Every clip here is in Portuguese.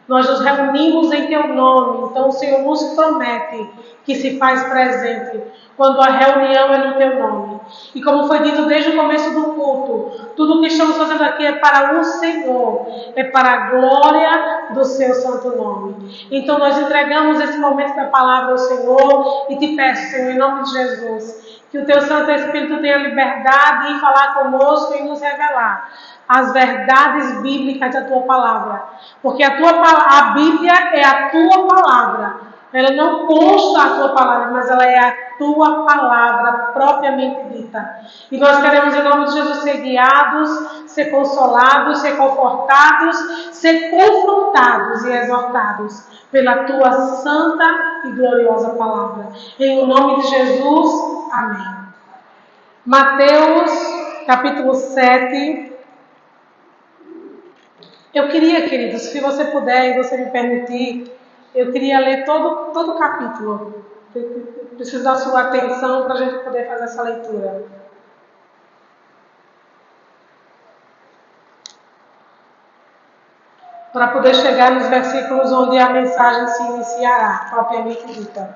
Nós nos reunimos em Teu nome. Então o Senhor nos promete que se faz presente quando a reunião é no Teu nome. E como foi dito desde o começo do culto, tudo o que estamos fazendo aqui é para o Senhor, é para a glória do Seu santo nome. Então nós entregamos esse momento da palavra ao Senhor e te peço, Senhor, em nome de Jesus, que o Teu Santo Espírito tenha liberdade em falar conosco e nos revelar as verdades bíblicas da Tua palavra. Porque a Bíblia é a Tua palavra. Ela não consta a Tua palavra, mas ela é a Tua palavra propriamente dita. E nós queremos, em nome de Jesus, ser guiados, ser consolados, ser confortados, ser confrontados e exortados pela Tua santa e gloriosa palavra. Em nome de Jesus, amém. Mateus, capítulo 7. Eu queria, queridos, se você puder e você me permitir, eu queria ler todo o capítulo. Preciso da sua atenção para a gente poder fazer essa leitura. Para poder chegar nos versículos onde a mensagem se iniciará, propriamente dita.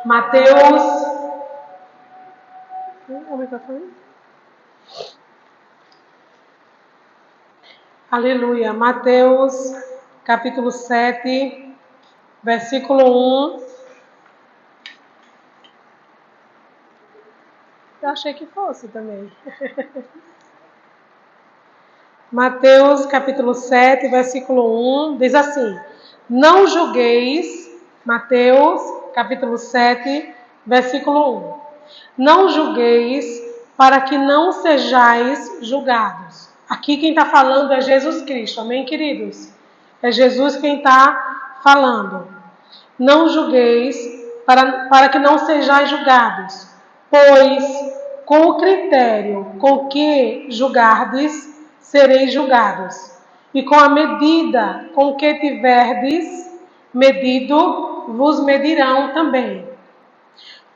Mateus... Aleluia. Mateus, capítulo 7, versículo 1. Eu achei que fosse também. Mateus, capítulo 7, versículo 1, diz assim: Não julgueis, Mateus, capítulo 7, versículo 1. Não julgueis para que não sejais julgados. Aqui quem está falando é Jesus Cristo, amém, queridos? É Jesus quem está falando. Não julgueis para que não sejais julgados, pois com o critério com que julgardes, sereis julgados, e com a medida com que tiverdes medido, vos medirão também.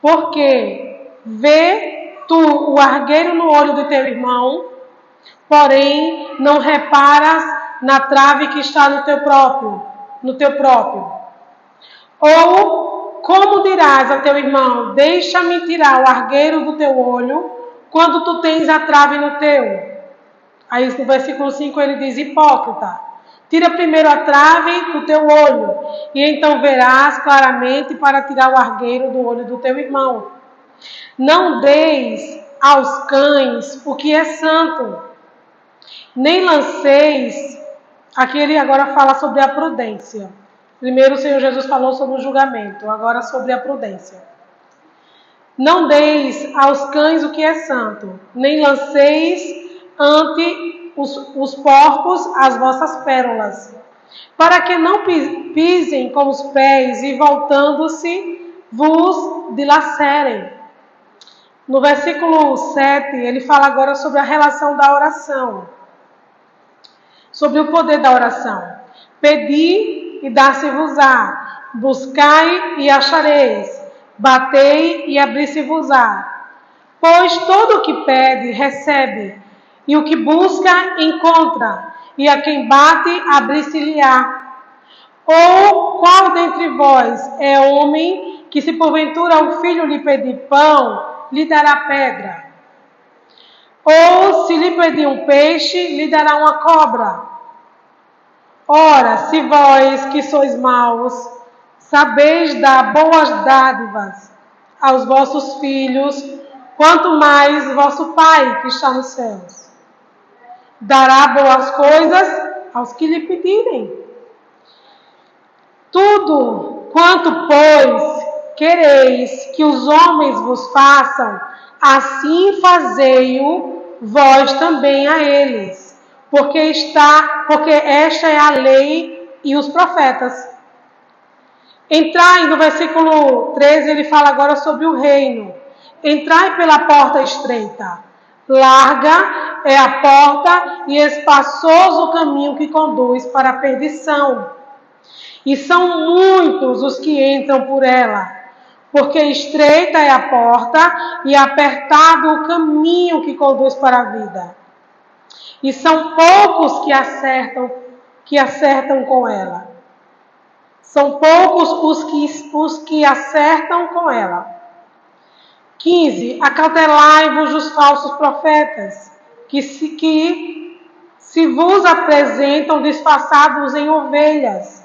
Porque vê tu o argueiro no olho do teu irmão, porém não reparas na trave que está no teu próprio. Ou como dirás ao teu irmão, deixa-me tirar o argueiro do teu olho, quando tu tens a trave no teu? Aí no versículo 5 ele diz: hipócrita, tira primeiro a trave do teu olho, e então verás claramente para tirar o argueiro do olho do teu irmão. Não deis aos cães o que é santo, nem lanceis. Aqui ele agora fala sobre a prudência. Primeiro o Senhor Jesus falou sobre o julgamento, agora sobre a prudência. Não deis aos cães o que é santo, nem lanceis ante os porcos as vossas pérolas, para que não pisem com os pés e voltando-se vos dilacerem. No versículo 7, ele fala agora sobre a relação da oração, sobre o poder da oração. Pedi e dar-se-vos-á, buscai e achareis, batei e abrir-se-vos-á. Pois todo o que pede, recebe, e o que busca, encontra, e a quem bate, abrir-se-lhe-á. Ou qual dentre vós é homem que, se porventura o filho lhe pedir pão, lhe dará pedra? Ou se lhe pedir um peixe, lhe dará uma cobra? Ora, se vós que sois maus, sabeis dar boas dádivas aos vossos filhos, quanto mais vosso Pai que está nos céus dará boas coisas aos que lhe pedirem. Tudo quanto, pois, quereis que os homens vos façam, assim fazei-o vós também a eles, porque esta é a lei e os profetas. Entrai, no versículo 13, ele fala agora sobre o reino. Entrai pela porta estreita. Larga é a porta e espaçoso o caminho que conduz para a perdição. E são muitos os que entram por ela, porque estreita é a porta e apertado o caminho que conduz para a vida. E são poucos que que acertam com ela. São poucos os que acertam com ela. 15. Acautelai-vos dos falsos profetas, que se vos apresentam disfarçados em ovelhas,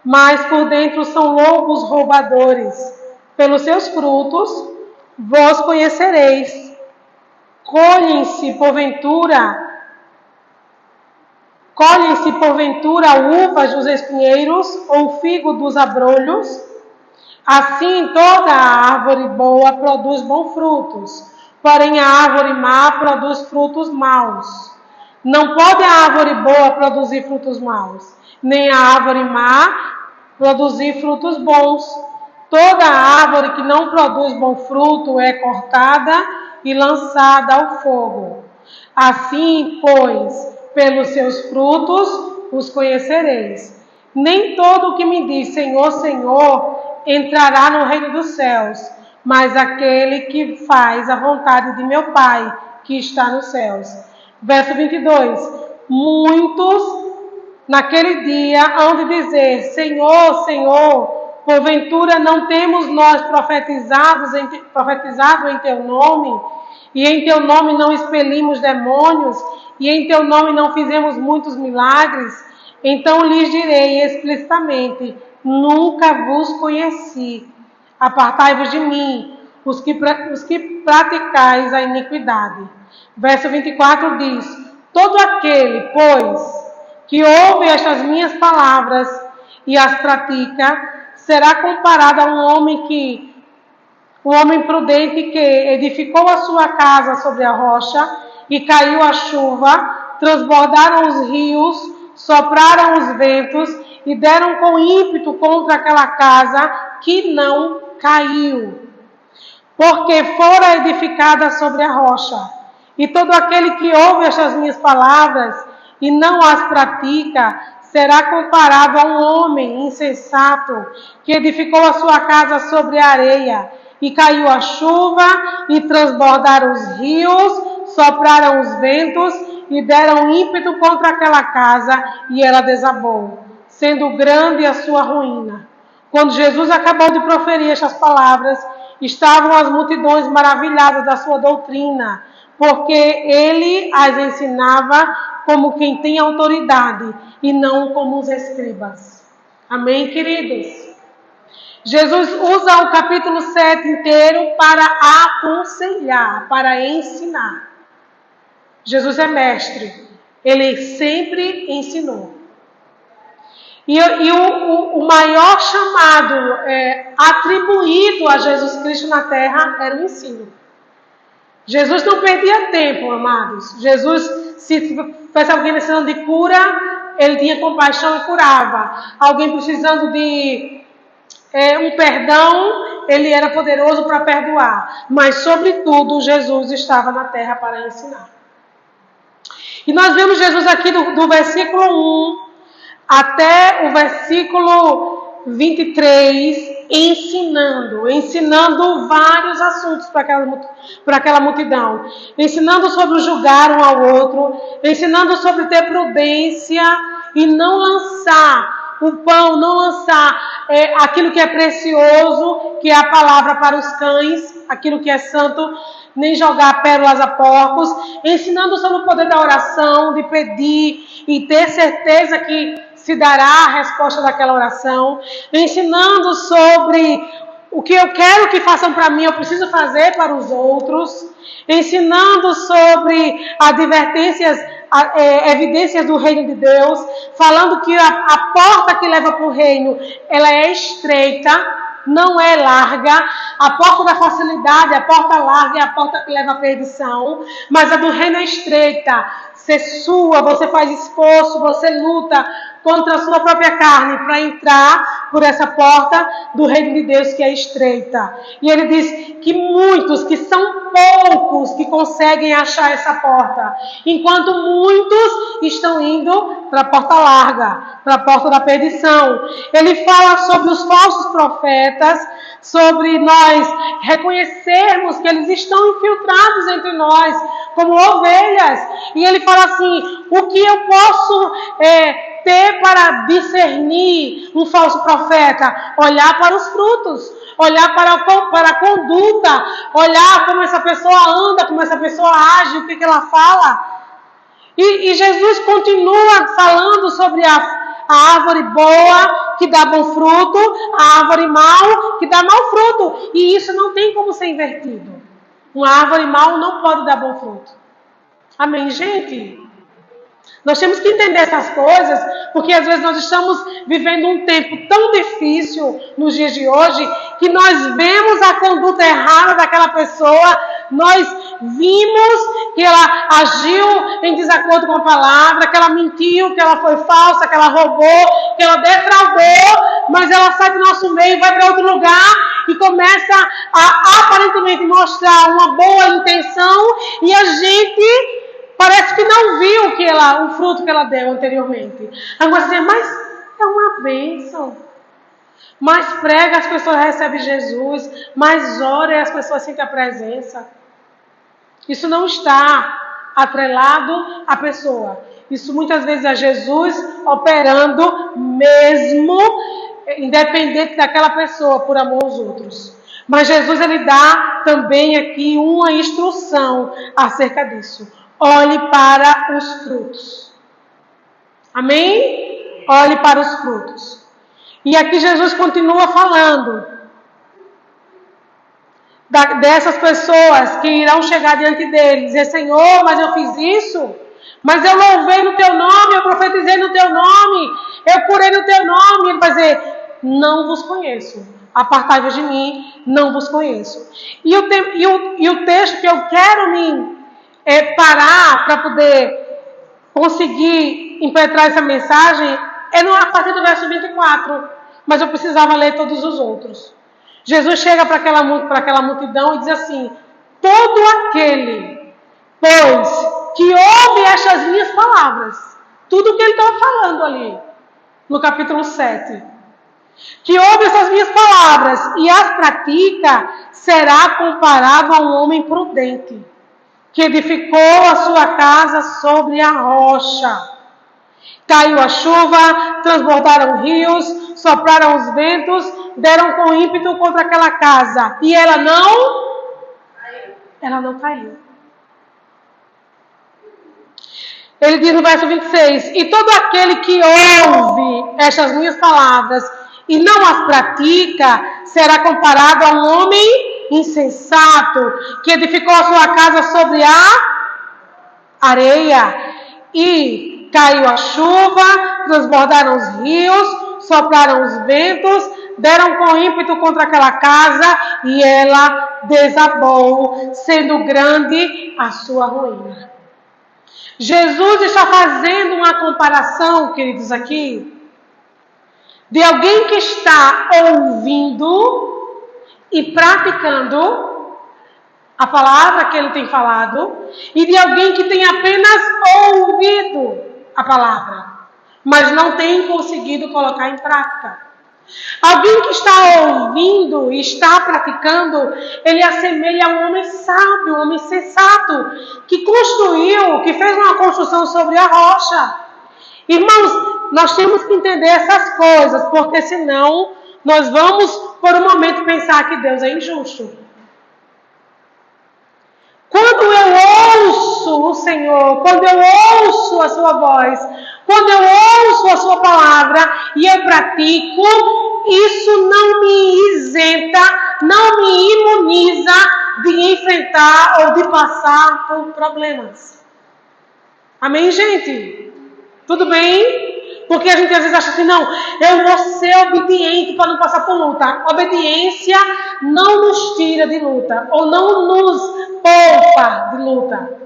mas por dentro são lobos roubadores. Pelos seus frutos vos conhecereis. Colhem-se porventura uvas dos espinheiros ou figo dos abrolhos? Assim toda árvore boa produz bons frutos, porém a árvore má produz frutos maus. Não pode a árvore boa produzir frutos maus, nem a árvore má produzir frutos bons. Toda árvore que não produz bom fruto é cortada e lançada ao fogo. Assim, pois, pelos seus frutos os conhecereis. Nem todo o que me diz Senhor, Senhor entrará no reino dos céus, mas aquele que faz a vontade de meu Pai que está nos céus. Verso 22. Muitos naquele dia hão de dizer: Senhor, Senhor, porventura não temos nós profetizado em teu nome, e em teu nome não expelimos demônios, e em teu nome não fizemos muitos milagres? Então lhes direi explicitamente: nunca vos conheci. Apartai-vos de mim, os que praticais a iniquidade. Verso 24 diz: todo aquele, pois, que ouve estas minhas palavras e as pratica, será comparado a um homem prudente que edificou a sua casa sobre a rocha, e caiu a chuva, transbordaram os rios, sopraram os ventos e deram com ímpeto contra aquela casa, que não caiu, porque fora edificada sobre a rocha. E todo aquele que ouve estas minhas palavras e não as pratica, será comparado a um homem insensato que edificou a sua casa sobre a areia, e caiu a chuva, e transbordaram os rios, sopraram os ventos, e deram ímpeto contra aquela casa, e ela desabou, sendo grande a sua ruína. Quando Jesus acabou de proferir estas palavras, estavam as multidões maravilhadas da sua doutrina, porque ele as ensinava como quem tem autoridade, e não como os escribas. Amém, queridos? Jesus usa o capítulo 7 inteiro para aconselhar, para ensinar. Jesus é mestre, ele sempre ensinou. E o maior chamado atribuído a Jesus Cristo na terra era o ensino. Jesus não perdia tempo, amados. Jesus, se fosse alguém precisando de cura, ele tinha compaixão e curava. Alguém precisando de um perdão, ele era poderoso para perdoar. Mas, sobretudo, Jesus estava na terra para ensinar. E nós vemos Jesus aqui do versículo 1 até o versículo 23, ensinando vários assuntos para aquela multidão. Ensinando sobre julgar um ao outro, ensinando sobre ter prudência e não lançar o pão, não lançar aquilo que é precioso, que é a palavra, para os cães, aquilo que é santo, nem jogar pérolas a porcos, ensinando sobre o poder da oração, de pedir e ter certeza que se dará a resposta daquela oração, ensinando sobre o que eu quero que façam para mim, eu preciso fazer para os outros, ensinando sobre evidências do reino de Deus, falando que a porta que leva para o reino, ela é estreita, não é larga. A porta da facilidade, a porta larga é a porta que leva à perdição, mas a do reino é estreita. Você sua, você faz esforço, você luta contra a sua própria carne para entrar por essa porta do reino de Deus que é estreita. E ele diz que muitos, que são poucos que conseguem achar essa porta, enquanto muitos estão indo para a porta larga, para a porta da perdição. Ele fala sobre os falsos profetas, sobre nós reconhecermos que eles estão infiltrados entre nós como ovelhas. E ele fala assim: o que eu posso ter para discernir um falso profeta? Olhar para os frutos, olhar para a conduta, olhar como essa pessoa anda, como essa pessoa age, o que ela fala. E Jesus continua falando sobre a árvore boa que dá bom fruto, a árvore mau que dá mau fruto. E isso não tem como ser invertido. Uma árvore mau não pode dar bom fruto. Amém, gente? Nós temos que entender essas coisas, porque às vezes nós estamos vivendo um tempo tão difícil nos dias de hoje, que nós vemos a conduta errada daquela pessoa, nós vimos que ela agiu em desacordo com a palavra, que ela mentiu, que ela foi falsa, que ela roubou, que ela defraudou, mas ela sai do nosso meio, vai para outro lugar e começa a aparentemente mostrar uma boa intenção, e a gente parece que não viu o fruto que ela deu anteriormente. Agora você diz, mas é uma bênção. Mais prega, as pessoas recebem Jesus. Mais ora e as pessoas sentem a presença. Isso não está atrelado à pessoa. Isso muitas vezes é Jesus operando mesmo, independente daquela pessoa, por amor aos outros. Mas Jesus, ele dá também aqui uma instrução acerca disso. Olhe para os frutos. Amém? Olhe para os frutos. E aqui Jesus continua falando dessas pessoas que irão chegar diante dele, dizer, Senhor, mas eu fiz isso, mas eu louvei no teu nome, eu profetizei no teu nome, eu curei no teu nome. Ele vai dizer, não vos conheço, apartai-vos de mim, não vos conheço. E o texto que eu quero me parar para poder conseguir impetrar essa mensagem é a partir do verso 24, mas eu precisava ler todos os outros. Jesus chega para aquela multidão e diz assim, todo aquele, pois, que ouve estas minhas palavras, tudo que ele estava falando ali, no capítulo 7, que ouve essas minhas palavras e as pratica, será comparado a um homem prudente, que edificou a sua casa sobre a rocha. Caiu a chuva, transbordaram rios, sopraram os ventos, deram com ímpeto contra aquela casa. E ela não caiu. Ele diz no verso 26, e todo aquele que ouve estas minhas palavras e não as pratica, será comparado a um homem insensato, que edificou a sua casa sobre a areia, e caiu a chuva, transbordaram os rios, sopraram os ventos, deram com ímpeto contra aquela casa, e ela desabou, sendo grande a sua ruína. Jesus está fazendo uma comparação, queridos, aqui, de alguém que está ouvindo e praticando a palavra que ele tem falado, e de alguém que tem apenas ouvido a palavra, mas não tem conseguido colocar em prática. Alguém que está ouvindo e está praticando, ele assemelha a um homem sábio, um homem sensato, que construiu, que fez uma construção sobre a rocha. Irmãos, nós temos que entender essas coisas, porque senão nós vamos, por um momento, pensar que Deus é injusto. Quando eu ouço o Senhor, quando eu ouço a sua voz, quando eu ouço a sua palavra e eu pratico, isso não me isenta, não me imuniza de enfrentar ou de passar por problemas. Amém, gente? Tudo bem? Porque a gente às vezes acha assim, não, eu vou ser obediente para não passar por luta. Obediência não nos tira de luta, ou não nos poupa de luta.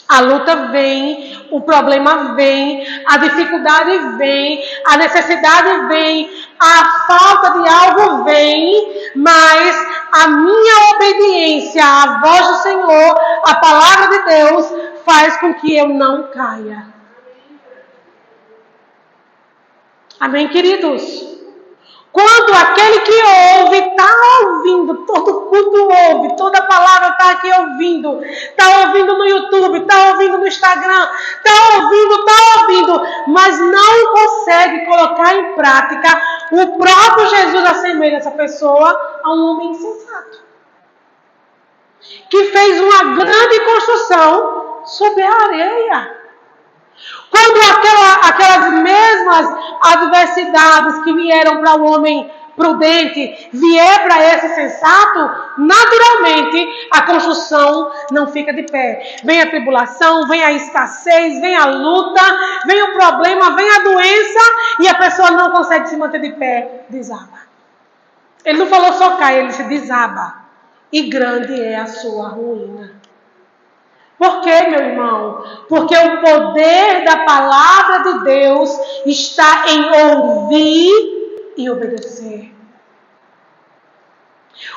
A luta vem, o problema vem, a dificuldade vem, a necessidade vem, a falta de algo vem, mas a minha obediência à voz do Senhor, à palavra de Deus, faz com que eu não caia. Amém, queridos? Quando aquele que ouve, está ouvindo, todo culto ouve, toda palavra está aqui ouvindo, está ouvindo no YouTube, está ouvindo no Instagram, está ouvindo, mas não consegue colocar em prática, o próprio Jesus assemelha essa pessoa a um homem insensato, que fez uma grande construção sobre a areia. Quando aquelas mesmas adversidades que vieram para o homem prudente vier para esse sensato, naturalmente a construção não fica de pé. Vem a tribulação, vem a escassez, vem a luta, vem o problema, vem a doença e a pessoa não consegue se manter de pé, desaba. Ele não falou só cai, ele disse desaba. E grande é a sua ruína. Por quê, meu irmão? Porque o poder da palavra de Deus está em ouvir e obedecer.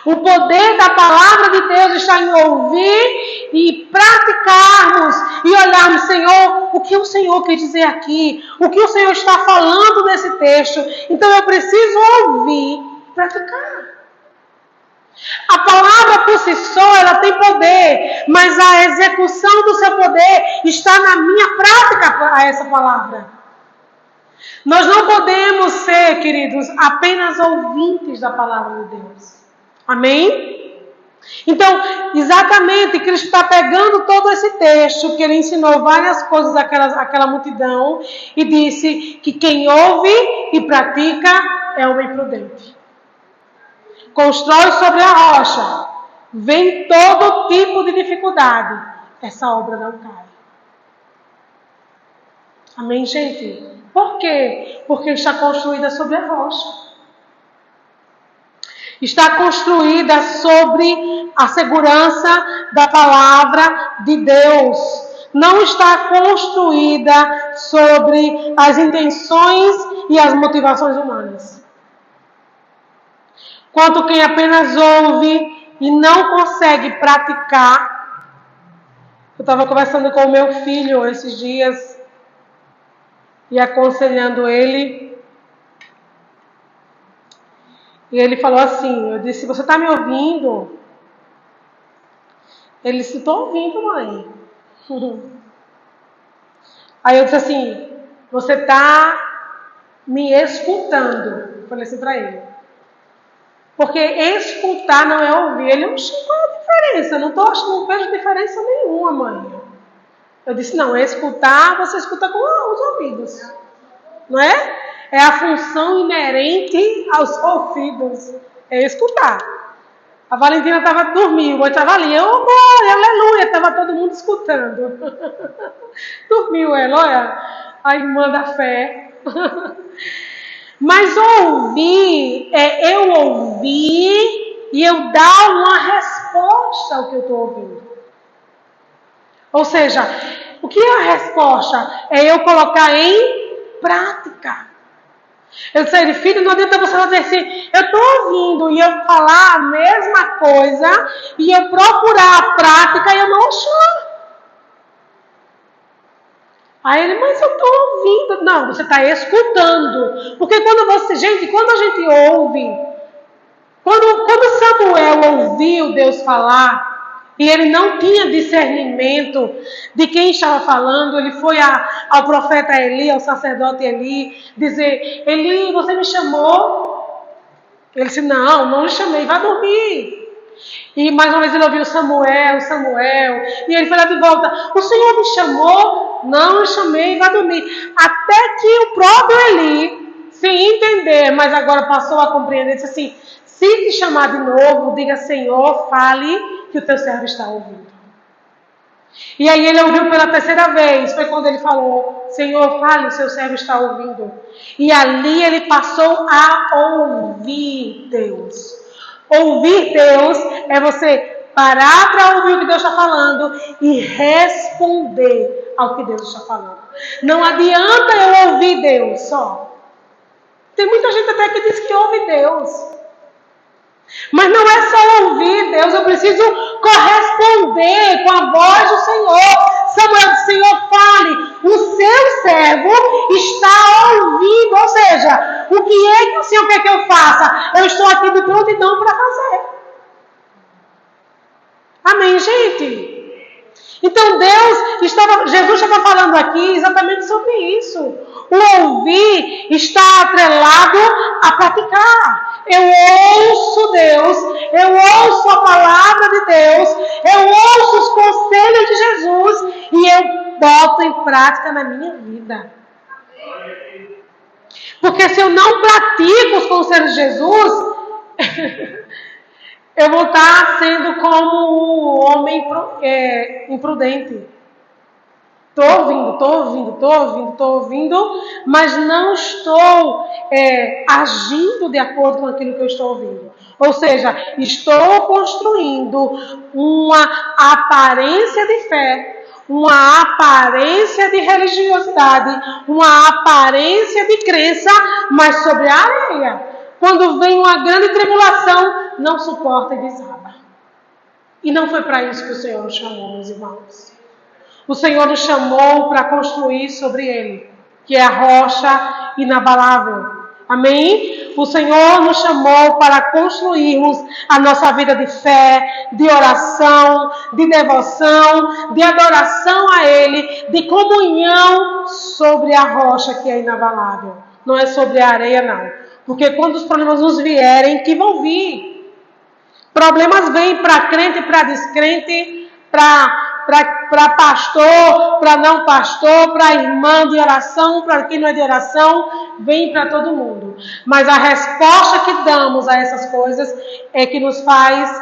O poder da palavra de Deus está em ouvir e praticarmos e olharmos, Senhor, o que o Senhor quer dizer aqui? O que o Senhor está falando nesse texto? Então eu preciso ouvir e praticar. A palavra por si só, ela tem poder, mas a execução do seu poder está na minha prática a essa palavra. Nós não podemos ser, queridos, apenas ouvintes da palavra de Deus. Amém? Então, exatamente, Cristo está pegando todo esse texto, que ele ensinou várias coisas àquela multidão, e disse que quem ouve e pratica é homem prudente. Constrói sobre a rocha, vem todo tipo de dificuldade, essa obra não cai. Amém, gente? Por quê? Porque está construída sobre a rocha. Está construída sobre a segurança da palavra de Deus. Não está construída sobre as intenções e as motivações humanas. Quanto quem apenas ouve e não consegue praticar. Eu estava conversando com o meu filho esses dias e aconselhando ele. E ele falou assim, eu disse, você está me ouvindo? Ele disse, estou ouvindo, mãe. Aí eu disse assim, você está me escutando. Eu falei assim para ele. Porque escutar não é ouvir. Ele, não sei qual é a diferença. Não vejo diferença nenhuma, mãe. Eu disse, não, escutar, você escuta com os ouvidos. Não é? É a função inerente aos ouvidos. É escutar. A Valentina estava dormindo, eu estava ali, glória, aleluia, estava todo mundo escutando. Dormiu ela, olha, a irmã da fé. Mas ouvir é eu ouvir e eu dar uma resposta ao que eu estou ouvindo. Ou seja, o que é a resposta? É eu colocar em prática. Eu disse, filho, não adianta você dizer assim, eu estou ouvindo e eu falar a mesma coisa e eu procurar a prática e eu não achar. Aí ele, mas eu estou ouvindo. Não, você está escutando. Porque quando a gente ouve, quando Samuel ouviu Deus falar, e ele não tinha discernimento de quem estava falando, ele foi ao profeta Eli, ao sacerdote Eli, dizer, Eli, você me chamou? Ele disse, não lhe chamei, vai dormir. E mais uma vez ele ouviu Samuel, e ele foi lá de volta, o Senhor me chamou? Não lhe chamei, vai dormir. Até que o próprio Eli, sem entender, mas agora passou a compreender, disse assim, se te chamar de novo, diga, Senhor, fale que o teu servo está ouvindo. E aí ele ouviu pela terceira vez, foi quando ele falou, Senhor, fale, o seu servo está ouvindo. E ali ele passou a ouvir Deus. Ouvir Deus é você parar para ouvir o que Deus está falando e responder ao que Deus está falando. Não adianta eu ouvir Deus só. Tem muita gente até que diz que ouve Deus. Mas não é só ouvir Deus, eu preciso corresponder com a voz do Senhor. Samuel disse: Senhor, fale, o seu servo está ouvindo. Ou seja, o que é que o Senhor quer que eu faça? Eu estou aqui de prontidão para fazer. Amém, gente? Então Jesus estava falando aqui exatamente sobre isso. O ouvir está atrelado a praticar. Eu ouço Deus, eu ouço a palavra de Deus, eu ouço os conselhos de Jesus e eu boto em prática na minha vida. Porque se eu não pratico os conselhos de Jesus, eu vou estar sendo como o homem imprudente. Estou ouvindo, mas não estou agindo de acordo com aquilo que eu estou ouvindo. Ou seja, estou construindo uma aparência de fé, uma aparência de religiosidade, uma aparência de crença, mas sobre a areia. Quando vem uma grande tribulação, não suporta e desaba. E não foi para isso que o Senhor nos chamou, meus irmãos. O Senhor nos chamou para construir sobre Ele, que é a rocha inabalável. Amém? O Senhor nos chamou para construirmos a nossa vida de fé, de oração, de devoção, de adoração a Ele, de comunhão sobre a rocha que é inabalável. Não é sobre a areia, não. Porque quando os problemas nos vierem, que vão vir. Problemas vêm para crente e para descrente, para pastor, para não pastor, para irmã de oração, para quem não é de oração, vem para todo mundo. Mas a resposta que damos a essas coisas é que nos faz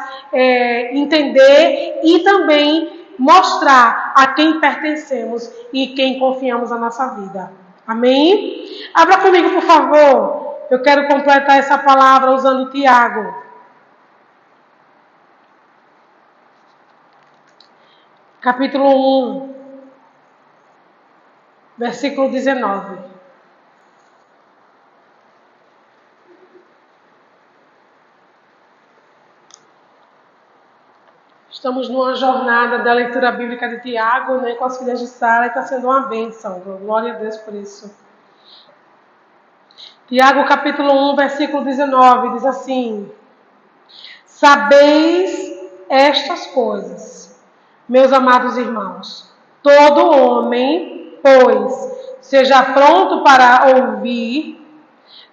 entender e também mostrar a quem pertencemos e quem confiamos na nossa vida. Amém? Abra comigo, por favor. Eu quero completar essa palavra usando Tiago. Capítulo 1, versículo 19. Estamos numa jornada da leitura bíblica de Tiago, com as filhas de Sara, e está sendo uma bênção. Glória a Deus por isso. Tiago, capítulo 1, versículo 19, diz assim: Sabeis estas coisas, meus amados irmãos, todo homem, pois, seja pronto para ouvir,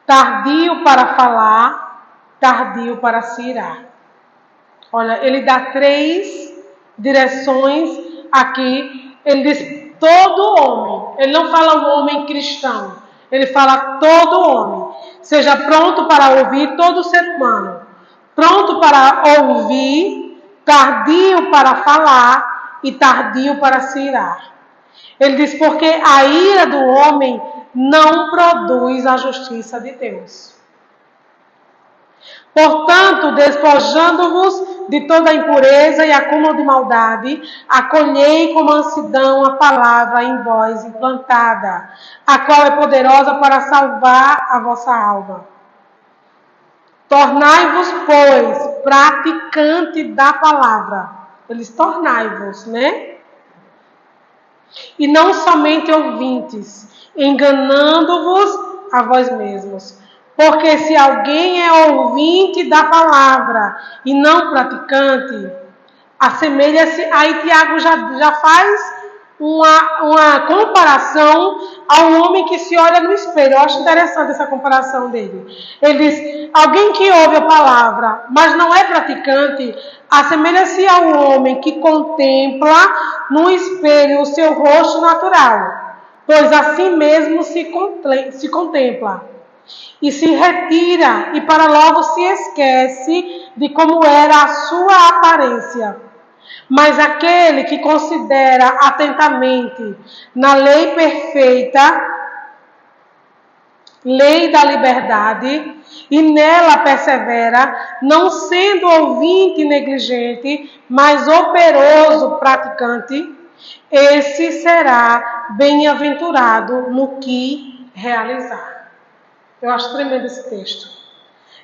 tardio para falar, tardio para se irar. Olha, ele dá 3 direções aqui. Ele diz todo homem. Ele não fala o homem cristão. Ele fala todo homem. Seja pronto para ouvir, todo ser humano. Pronto para ouvir, tardio para falar e tardio para se irar. Ele diz porque a ira do homem não produz a justiça de Deus. Portanto, despojando-vos de toda impureza e acúmulo de maldade, acolhei com mansidão a palavra em vós implantada, a qual é poderosa para salvar a vossa alma. Tornai-vos, pois, praticante da palavra. Eles tornai-vos, E não somente ouvintes, enganando-vos a vós mesmos. Porque se alguém é ouvinte da palavra e não praticante, assemelha-se. Aí Tiago já faz uma comparação a um homem que se olha no espelho. Eu acho interessante essa comparação dele. Ele diz, alguém que ouve a palavra, mas não é praticante, assemelha-se ao homem que contempla no espelho o seu rosto natural, pois assim mesmo se contempla. E se retira e para logo se esquece de como era a sua aparência. Mas aquele que considera atentamente na lei perfeita, lei da liberdade, e nela persevera, não sendo ouvinte negligente, mas operoso praticante, esse será bem-aventurado no que realizar. Eu acho tremendo esse texto.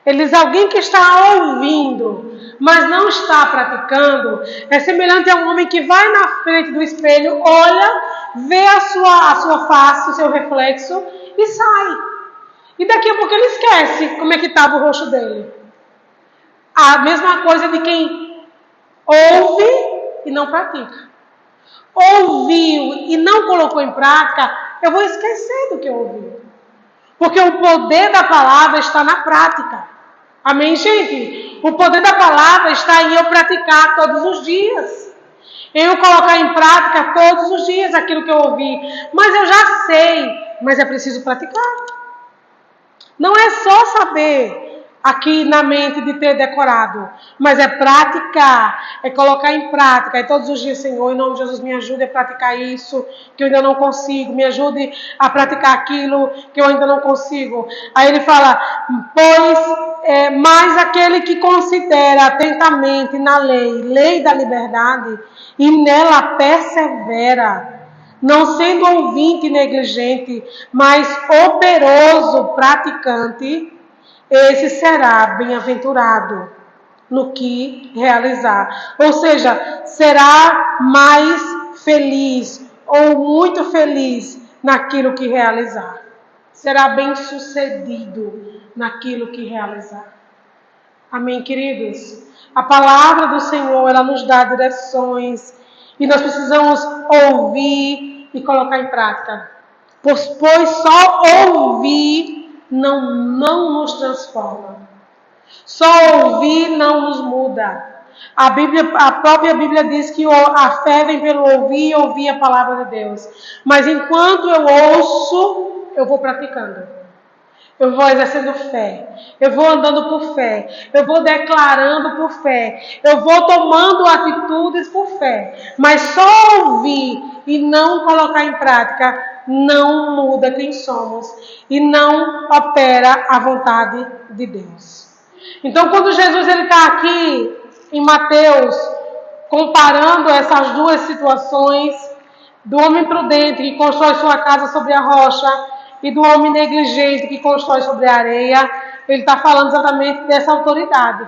Ele diz, alguém que está ouvindo, mas não está praticando, é semelhante a um homem que vai na frente do espelho, olha, vê a sua face, o seu reflexo e sai. E daqui a pouco ele esquece como é que estava o rosto dele. A mesma coisa de quem ouve e não pratica. Ouviu e não colocou em prática, eu vou esquecer do que eu ouvi. Porque o poder da palavra está na prática. Amém, gente? O poder da palavra está em eu praticar todos os dias. Eu colocar em prática todos os dias aquilo que eu ouvi. Mas eu já sei, mas é preciso praticar. Não é só saber aqui na mente de ter decorado, mas é praticar, é colocar em prática. E todos os dias, Senhor, em nome de Jesus, me ajude a praticar isso que eu ainda não consigo, me ajude a praticar aquilo que eu ainda não consigo. Aí ele fala, mas aquele que considera atentamente na lei da liberdade, e nela persevera, não sendo ouvinte negligente, mas operoso praticante, esse será bem-aventurado no que realizar. Ou seja, será mais feliz ou muito feliz naquilo que realizar. Será bem-sucedido naquilo que realizar. Amém, queridos? A palavra do Senhor, ela nos dá direções e nós precisamos ouvir e colocar em prática. Pois só ouvir não nos transforma. Só ouvir não nos muda. A própria Bíblia diz que a fé vem pelo ouvir e ouvir a palavra de Deus. Mas enquanto eu ouço, eu vou praticando. Eu vou exercendo fé, eu vou andando por fé, eu vou declarando por fé, eu vou tomando atitudes por fé. Mas só ouvir e não colocar em prática não muda quem somos e não opera a vontade de Deus. Então, quando Jesus está aqui em Mateus, comparando essas duas situações, do homem prudente que constrói sua casa sobre a rocha e do homem negligente que constrói sobre a areia, ele está falando exatamente dessa autoridade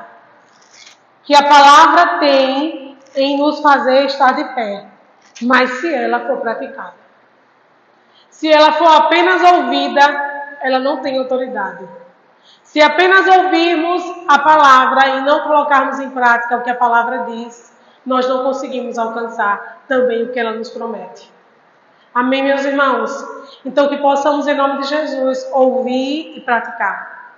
que a palavra tem em nos fazer estar de pé, mas se ela for praticada. Se ela for apenas ouvida, ela não tem autoridade. Se apenas ouvirmos a palavra e não colocarmos em prática o que a palavra diz, nós não conseguimos alcançar também o que ela nos promete. Amém, meus irmãos? Então, que possamos, em nome de Jesus, ouvir e praticar.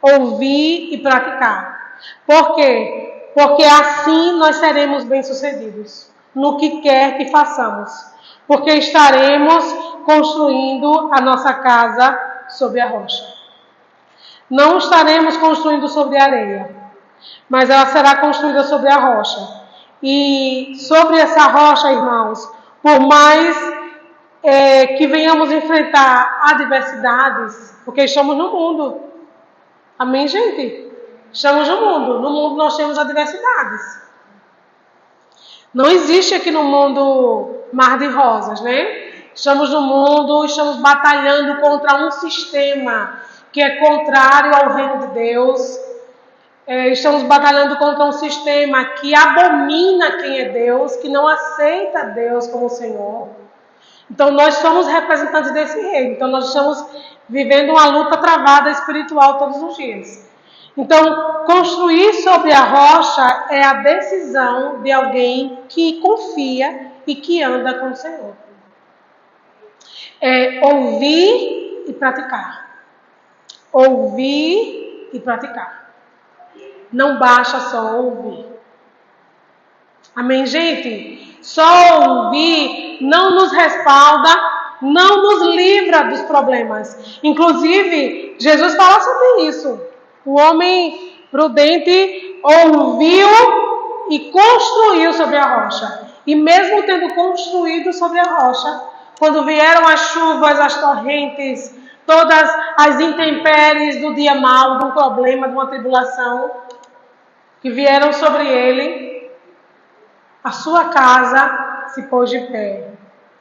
Ouvir e praticar. Por quê? Porque assim nós seremos bem-sucedidos no que quer que façamos. Porque estaremos construindo a nossa casa sobre a rocha. Não estaremos construindo sobre a areia, mas ela será construída sobre a rocha. E sobre essa rocha, irmãos, por mais que venhamos enfrentar adversidades, porque estamos no mundo. Amém, gente? Estamos no mundo. No mundo nós temos adversidades. Não existe aqui no mundo mar de rosas, né? Estamos no mundo, estamos batalhando contra um sistema que é contrário ao reino de Deus. Estamos batalhando contra um sistema que abomina quem é Deus, que não aceita Deus como Senhor. Então, nós somos representantes desse reino. Então, nós estamos vivendo uma luta travada espiritual todos os dias. Então, construir sobre a rocha é a decisão de alguém que confia e que anda com o Senhor. É ouvir e praticar. Ouvir e praticar. Não basta só ouvir. Amém, gente? Só ouvir não nos respalda, não nos livra dos problemas. Inclusive, Jesus fala sobre isso. O homem prudente ouviu e construiu sobre a rocha. E mesmo tendo construído sobre a rocha, quando vieram as chuvas, as torrentes, todas as intempéries do dia mau, de um problema, de uma tribulação, que vieram sobre ele, a sua casa se pôs de pé.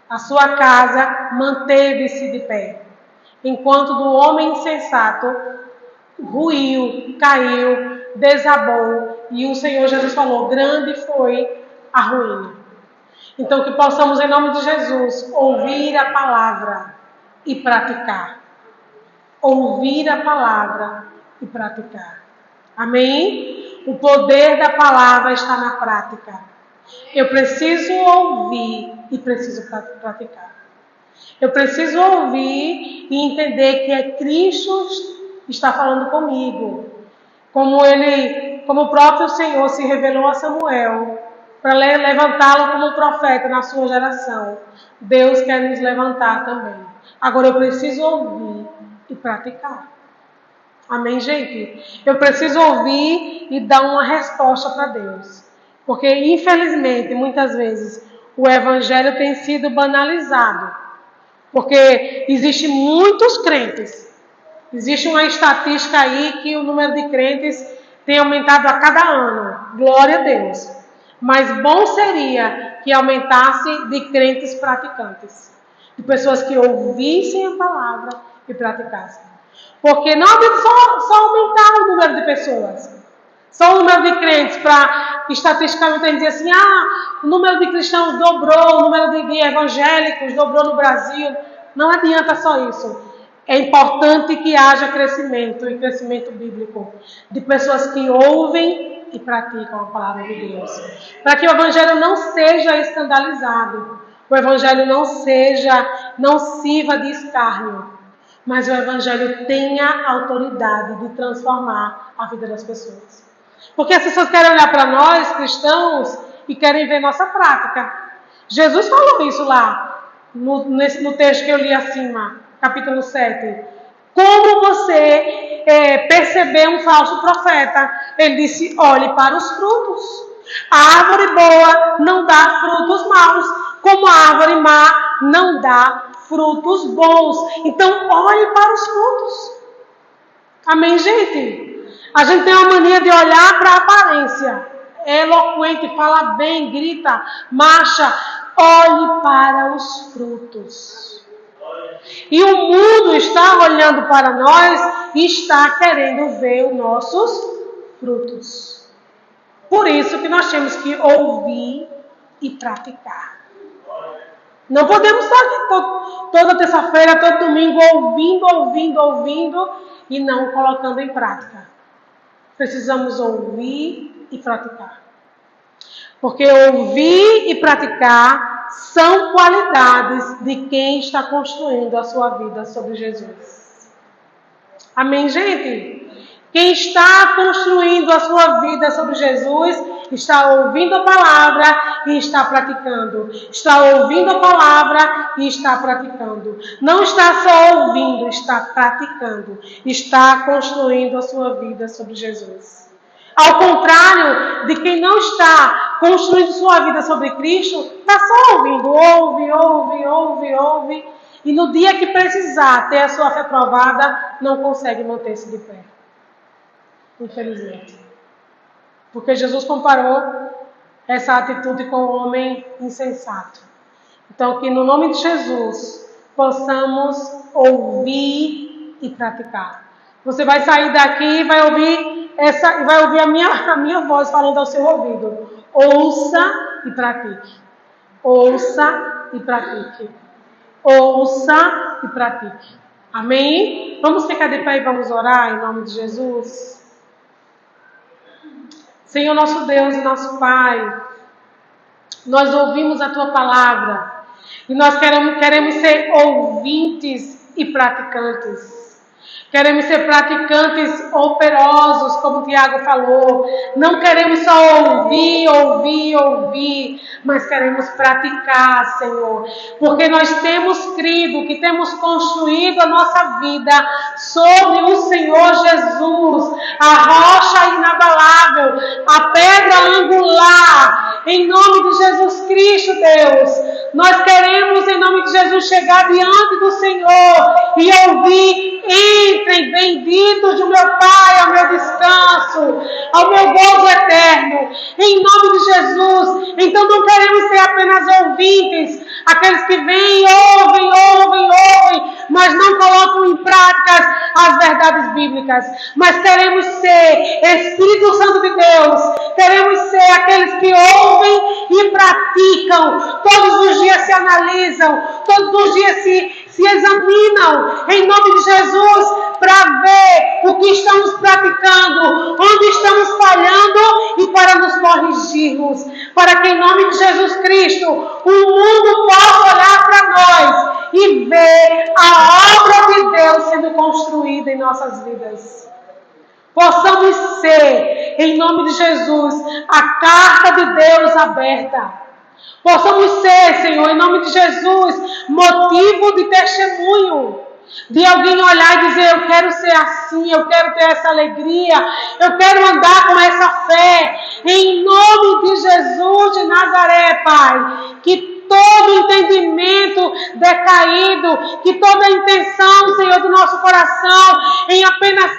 A sua casa manteve-se de pé. Enquanto do homem insensato ruiu, caiu, desabou. E o Senhor Jesus falou, grande foi a ruína. Então que possamos, em nome de Jesus, ouvir a palavra e praticar. Ouvir a palavra e praticar. Amém? O poder da palavra está na prática. Eu preciso ouvir e preciso praticar. Eu preciso ouvir e entender que é Cristo que está falando comigo. Como o próprio Senhor se revelou a Samuel para levantá-lo como profeta na sua geração. Deus quer nos levantar também. Agora eu preciso ouvir e praticar. Amém, gente? Eu preciso ouvir e dar uma resposta para Deus. Porque, infelizmente, muitas vezes, o evangelho tem sido banalizado. Porque existem muitos crentes. Existe uma estatística aí que o número de crentes tem aumentado a cada ano. Glória a Deus. Mas bom seria que aumentasse de crentes praticantes. De pessoas que ouvissem a palavra e praticassem. Porque não adianta só aumentar o número de pessoas. Só o número de crentes para estatisticamente dizer assim, o número de cristãos dobrou, o número de evangélicos dobrou no Brasil. Não adianta só isso. É importante que haja crescimento e crescimento bíblico de pessoas que ouvem e praticam a palavra de Deus. Para que o evangelho não seja escandalizado. O evangelho não sirva de escárnio. Mas o evangelho tenha autoridade de transformar a vida das pessoas. Porque as pessoas querem olhar para nós, cristãos, e querem ver nossa prática. Jesus falou isso lá, no texto que eu li acima, capítulo 7. Como você perceber um falso profeta? Ele disse, olhe para os frutos. A árvore boa não dá frutos maus, como a árvore má não dá frutos bons. Então, olhe para os frutos. Amém, gente? A gente tem uma mania de olhar para a aparência. É eloquente, fala bem, grita, marcha. Olhe para os frutos. E o mundo está olhando para nós e está querendo ver os nossos frutos. Por isso que nós temos que ouvir e praticar. Não podemos estar aqui toda terça-feira, todo domingo, ouvindo e não colocando em prática. Precisamos ouvir e praticar. Porque ouvir e praticar são qualidades de quem está construindo a sua vida sobre Jesus. Amém, gente? Quem está construindo a sua vida sobre Jesus está ouvindo a palavra e está praticando. Está ouvindo a palavra e está praticando. Não está só ouvindo, está praticando. Está construindo a sua vida sobre Jesus. Ao contrário de quem não está construindo sua vida sobre Cristo, está só ouvindo. Ouve. E no dia que precisar ter a sua fé provada, não consegue manter-se de pé. Infelizmente. Porque Jesus comparou essa atitude com o homem insensato. Então, que no nome de Jesus possamos ouvir e praticar. Você vai sair daqui e vai ouvir a minha voz falando ao seu ouvido. Ouça e pratique. Ouça e pratique. Ouça e pratique. Amém? Vamos ficar de pé e vamos orar em nome de Jesus. Senhor nosso Deus e nosso Pai, nós ouvimos a Tua palavra e nós queremos ser ouvintes e praticantes. Queremos ser praticantes operosos, como o Tiago falou. Não queremos só ouvir, mas queremos praticar, Senhor. Porque nós temos crido que temos construído a nossa vida sobre o Senhor Jesus, a rocha inabalável, a pedra angular. Em nome de Jesus Cristo, Deus, nós queremos, em nome de Jesus, chegar diante do Senhor e ouvir: entrem, benditos do meu Pai, ao meu descanso. descanso, ao meu gozo eterno, em nome de Jesus. Então não queremos ser apenas ouvintes, aqueles que vêm, ouvem, mas não colocam em prática as verdades bíblicas, mas queremos ser Espírito Santo de Deus, queremos ser aqueles que ouvem e praticam, todos os dias se analisam, todos os dias se examinam, em nome de Jesus, para ver o que estamos praticando, onde estamos falhando e para nos corrigirmos, para que em nome de Jesus Cristo o mundo possa olhar para nós e ver a obra de Deus sendo construída em nossas vidas. Possamos ser, em nome de Jesus, a carta de Deus aberta. Possamos ser, Senhor, em nome de Jesus, motivo de testemunho. De alguém olhar e dizer, eu quero ser assim, eu quero ter essa alegria, eu quero andar com essa fé. Em nome de Jesus de Nazaré, Pai, que todo entendimento decaído, que toda intenção, Senhor, do nosso coração, em apenas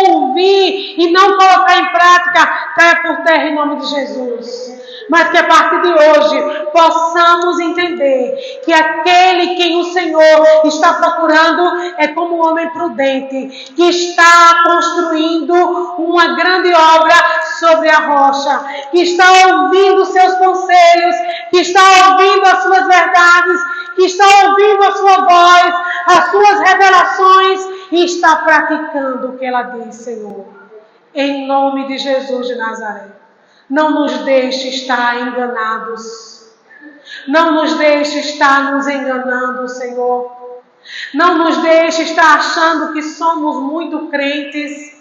ouvir e não colocar em prática, caia por terra em nome de Jesus. Mas que a partir de hoje possamos entender que aquele quem o Senhor está procurando é como um homem prudente, que está construindo uma grande obra sobre a rocha, que está ouvindo seus conselhos, que está ouvindo as suas verdades, que está ouvindo a sua voz, as suas revelações e está praticando o que ela diz, Senhor. Em nome de Jesus de Nazaré. Não nos deixe estar enganados. Não nos deixe estar nos enganando, Senhor. Não nos deixe estar achando que somos muito crentes.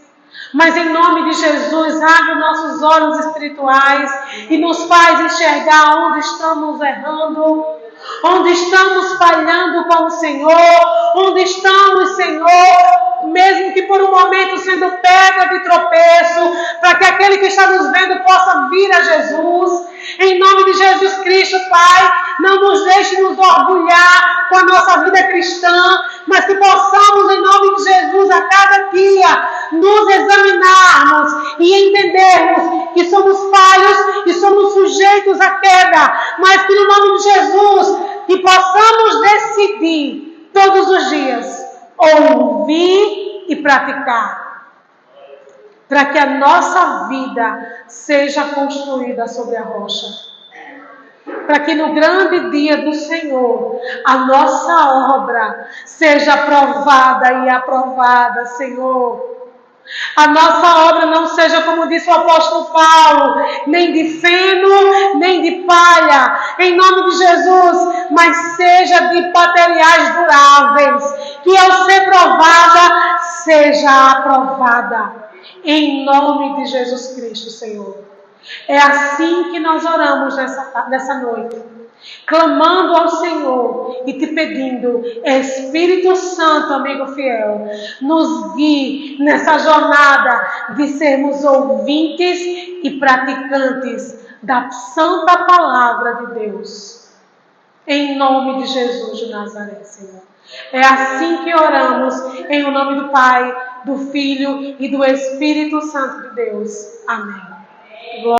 Mas em nome de Jesus, abre nossos olhos espirituais e nos faz enxergar onde estamos errando, onde estamos falhando com o Senhor, onde estamos, Senhor, mesmo que por um momento sendo pedra de tropeço, para que aquele que está nos vendo possa vir a Jesus. Em nome de Jesus Cristo, Pai, não nos deixe nos orgulhar com a nossa vida cristã, mas que possamos, em nome de Jesus, a cada dia, nos examinarmos e entendermos que somos falhos e somos sujeitos à queda, mas que no nome de Jesus, que possamos decidir todos os dias ouvir e praticar, para que a nossa vida seja construída sobre a rocha, para que no grande dia do Senhor a nossa obra seja aprovada e aprovada, Senhor. A nossa obra não seja, como disse o apóstolo Paulo, nem de feno, nem de palha, em nome de Jesus, mas seja de materiais duráveis, que ao ser provada, seja aprovada, em nome de Jesus Cristo, Senhor. É assim que nós oramos nessa noite, clamando ao Senhor e te pedindo, Espírito Santo, amigo fiel, nos guie nessa jornada de sermos ouvintes e praticantes da santa palavra de Deus. Em nome de Jesus de Nazaré, Senhor. É assim que oramos, em o nome do Pai, do Filho e do Espírito Santo de Deus. Amém.